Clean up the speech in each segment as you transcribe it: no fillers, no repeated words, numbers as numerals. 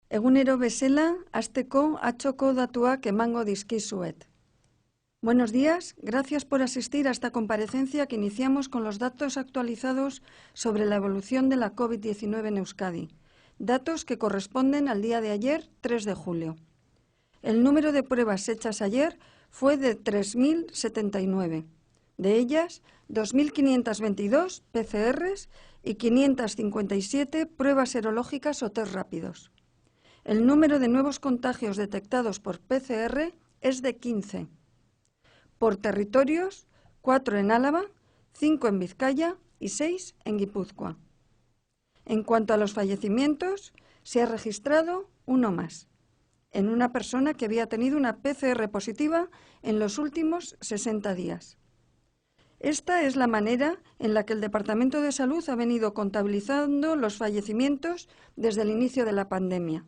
Egunero bezala, hasteko atxoko datuak emango dizkizuet. Buenos días, gracias por asistir a esta comparecencia que iniciamos con los datos actualizados sobre la evolución de la COVID-19 en Euskadi, datos que corresponden al día de ayer, 3 de julio. El número de pruebas hechas ayer fue de 3.079, de ellas 2.522 PCRs y 557 pruebas serológicas o test rápidos. El número de nuevos contagios detectados por PCR es de 15. Por territorios, 4 en Álava, 5 en Vizcaya y 6 en Guipúzcoa. En cuanto a los fallecimientos, se ha registrado uno más, en una persona que había tenido una PCR positiva en los últimos 60 días. Esta es la manera en la que el Departamento de Salud ha venido contabilizando los fallecimientos desde el inicio de la pandemia.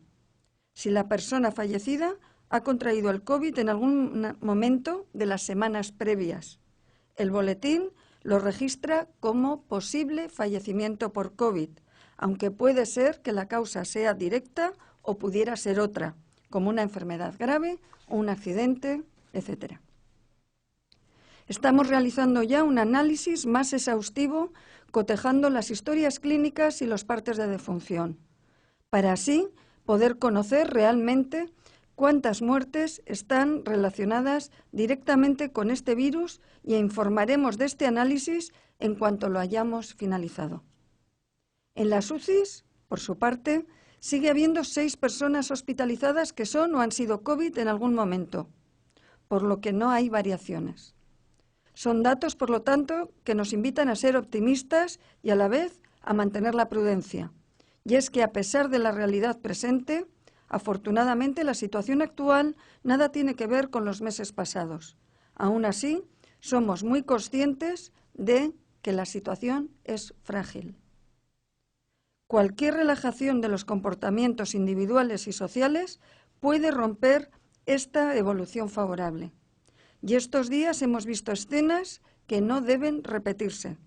Si la persona fallecida ha contraído el COVID en algún momento de las semanas previas. El boletín lo registra como posible fallecimiento por COVID, aunque puede ser que la causa sea directa o pudiera ser otra, como una enfermedad grave o un accidente, etc. Estamos realizando ya un análisis más exhaustivo, cotejando las historias clínicas y los partes de defunción, para así poder conocer realmente cuántas muertes están relacionadas directamente con este virus y informaremos de este análisis en cuanto lo hayamos finalizado. En las UCIs, por su parte, sigue habiendo 6 personas hospitalizadas que son o han sido COVID en algún momento, por lo que no hay variaciones. Son datos, por lo tanto, que nos invitan a ser optimistas y a la vez a mantener la prudencia. Y es que a pesar de la realidad presente, afortunadamente la situación actual nada tiene que ver con los meses pasados. Aún así, somos muy conscientes de que la situación es frágil. Cualquier relajación de los comportamientos individuales y sociales puede romper esta evolución favorable. Y estos días hemos visto escenas que no deben repetirse.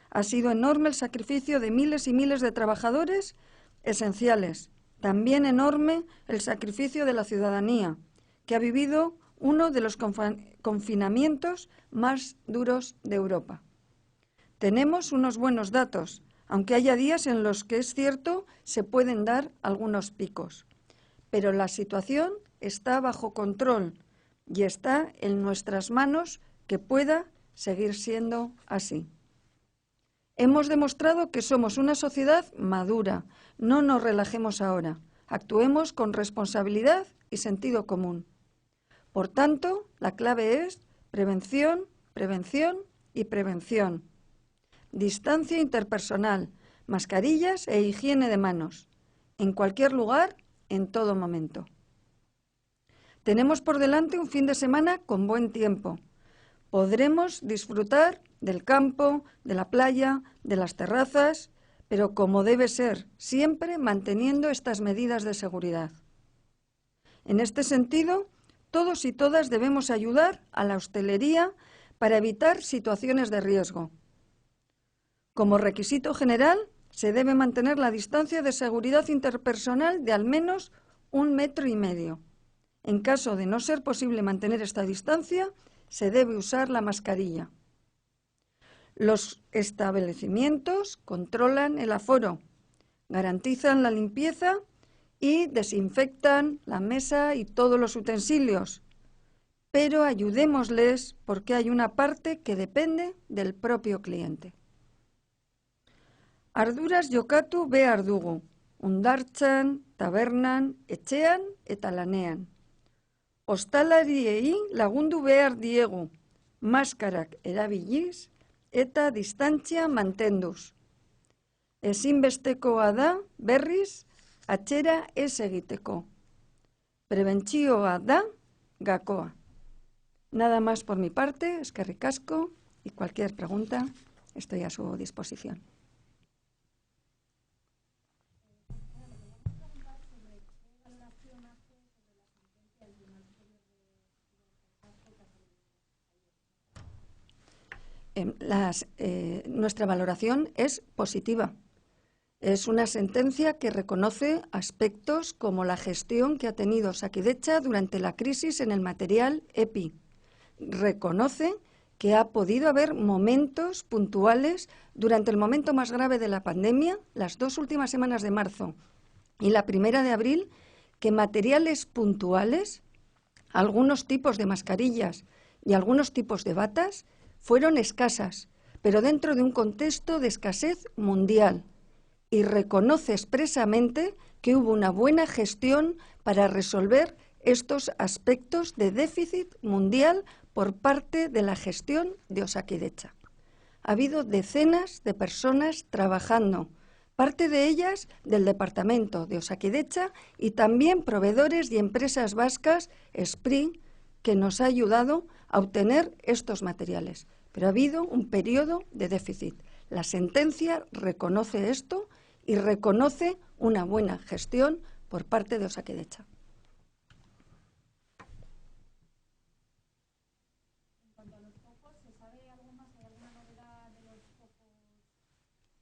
Ha sido enorme el sacrificio de miles y miles de trabajadores esenciales. También enorme el sacrificio de la ciudadanía, que ha vivido uno de los confinamientos más duros de Europa. Tenemos unos buenos datos, aunque haya días en los que es cierto se pueden dar algunos picos. Pero la situación está bajo control y está en nuestras manos que pueda seguir siendo así. Hemos demostrado que somos una sociedad madura. No nos relajemos ahora. Actuemos con responsabilidad y sentido común. Por tanto, la clave es prevención, prevención y prevención. Distancia interpersonal, mascarillas e higiene de manos. En cualquier lugar, en todo momento. Tenemos por delante un fin de semana con buen tiempo. Podremos disfrutar del campo, de la playa, de las terrazas, pero como debe ser, siempre manteniendo estas medidas de seguridad. En este sentido, todos y todas debemos ayudar a la hostelería para evitar situaciones de riesgo. Como requisito general, se debe mantener la distancia de seguridad interpersonal de al menos 1,5 metros. En caso de no ser posible mantener esta distancia, se debe usar la mascarilla. Los establecimientos controlan el aforo, garantizan la limpieza y desinfectan la mesa y todos los utensilios. Pero ayudémosles porque hay una parte que depende del propio cliente. Arduraz jokatu behar dugu, hondartzan, tabernan, etxean eta lanean. Ostalariei lagundu behar diegu, maskarak erabiliz eta distantzia mantenduz. Ezinbestekoa da, berriz, atzera ez egiteko. Prebentzioa da, gakoa. Nada más por mi parte, eskerrik asko, y cualquier pregunta estoy a su disposición. Nuestra valoración es positiva. Es una sentencia que reconoce aspectos como la gestión que ha tenido Osakidetza durante la crisis en el material EPI. Reconoce que ha podido haber momentos puntuales durante el momento más grave de la pandemia, las 2 últimas semanas de marzo y la 1 de abril, que materiales puntuales, algunos tipos de mascarillas y algunos tipos de batas, fueron escasas, pero dentro de un contexto de escasez mundial. Y reconoce expresamente que hubo una buena gestión para resolver estos aspectos de déficit mundial por parte de la gestión de Osakidetza. Ha habido decenas de personas trabajando, parte de ellas del departamento de Osakidetza y también proveedores y empresas vascas, Spring, que nos ha ayudado a obtener estos materiales. Pero ha habido un periodo de déficit. La sentencia reconoce esto y reconoce una buena gestión por parte de Osakidetza. En cuanto a los focos, ¿se sabe algo más? ¿Hay alguna novedad de los focos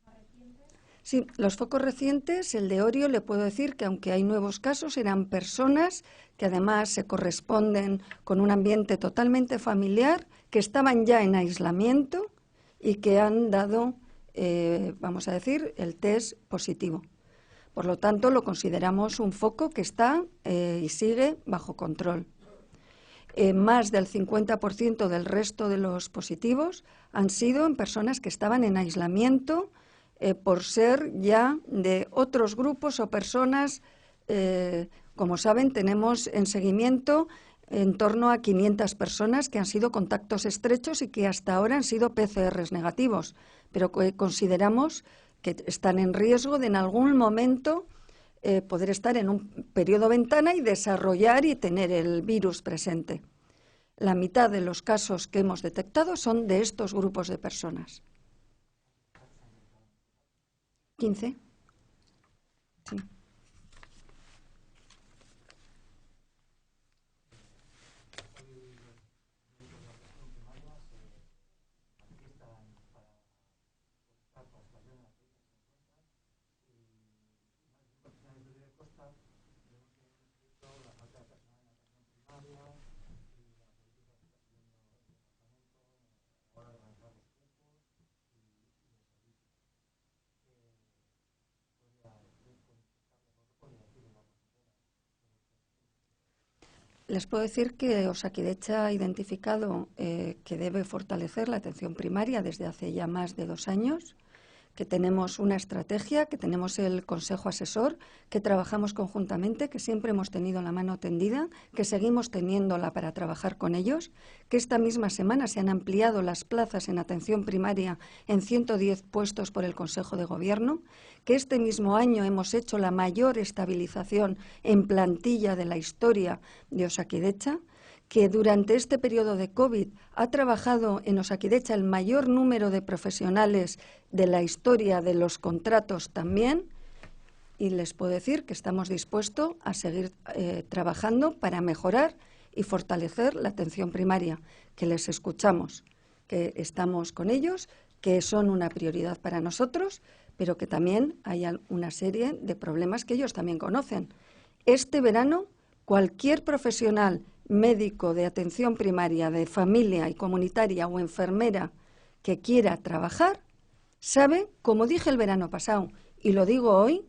más recientes? Sí, los focos recientes, el de Orio, le puedo decir que aunque hay nuevos casos, eran personas que además se corresponden con un ambiente totalmente familiar, que estaban ya en aislamiento y que han dado, vamos a decir, el test positivo. Por lo tanto, lo consideramos un foco que está y sigue bajo control. Más del 50% del resto de los positivos han sido en personas que estaban en aislamiento por ser ya de otros grupos o personas. Como saben, tenemos en seguimiento en torno a 500 personas que han sido contactos estrechos y que hasta ahora han sido PCRs negativos, pero consideramos que están en riesgo de en algún momento poder estar en un periodo ventana y desarrollar y tener el virus presente. La mitad de los casos que hemos detectado son de estos grupos de personas. 15. Sí. Les puedo decir que Osakidetza ha identificado que debe fortalecer la atención primaria desde hace ya más de 2 años, que tenemos una estrategia, que tenemos el Consejo Asesor, que trabajamos conjuntamente, que siempre hemos tenido la mano tendida, que seguimos teniéndola para trabajar con ellos, que esta misma semana se han ampliado las plazas en atención primaria en 110 puestos por el Consejo de Gobierno, que este mismo año hemos hecho la mayor estabilización en plantilla de la historia de Osakidetza, que durante este periodo de COVID ha trabajado en Osakidetza el mayor número de profesionales de la historia de los contratos también, y les puedo decir que estamos dispuestos a seguir trabajando para mejorar y fortalecer la atención primaria, que les escuchamos, que estamos con ellos, que son una prioridad para nosotros, pero que también hay una serie de problemas que ellos también conocen. Este verano, cualquier profesional médico de atención primaria, de familia y comunitaria o enfermera que quiera trabajar, sabe, como dije el verano pasado y lo digo hoy,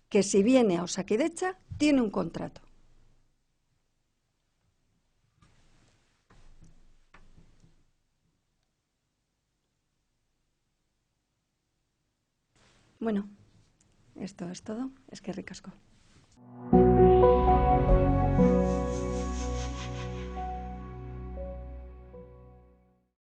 que si viene a Osakidetza tiene un contrato. Bueno, esto es todo. Es que ricasco.